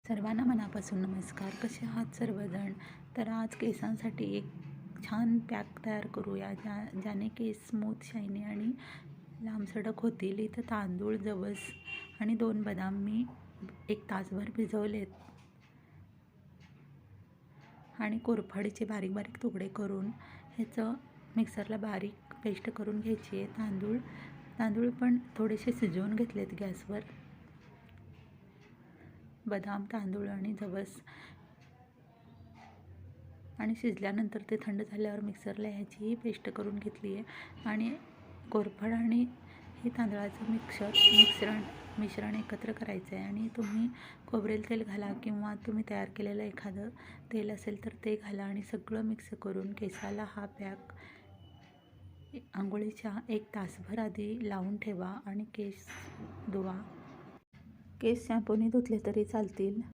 सर्वांना मनापासून नमस्कार. कसे आहात सर्वजण? तर आज केसांसाठी एक छान पॅक तयार करूया ज्याने केस स्मूथ, शायनी आणि लांबसडक होतील. इथं तांदूळ, जवस आणि 2 बदाम मी 1 तासभर भिजवलेत आणि कोरफडीचे बारीक बारीक तुकडे करून ह्याचं मिक्सरला बारीक पेस्ट करून घ्यायची आहे. तांदूळ पण थोडेसे शिजवून घेतलेत गॅसवर. बदाम, तांदूळ आणि जवस आणि शिजल्यानंतर ते थंड झाल्यावर मिक्सरला ह्याचीही पेस्ट करून घेतली आहे आणि कोरफड आणि हे तांदळाचं मिश्रण एकत्र करायचं आहे. आणि तुम्ही खोबरेल तेल घाला किंवा तुम्ही तयार केलेलं एखादं तेल असेल तर ते घाला आणि सगळं मिक्स करून केसाला हा पॅक आंघोळीच्या 1 तासभर आधी लावून ठेवा आणि केस धुवा. केस शॅम्पूने धुतले तरी चालतील.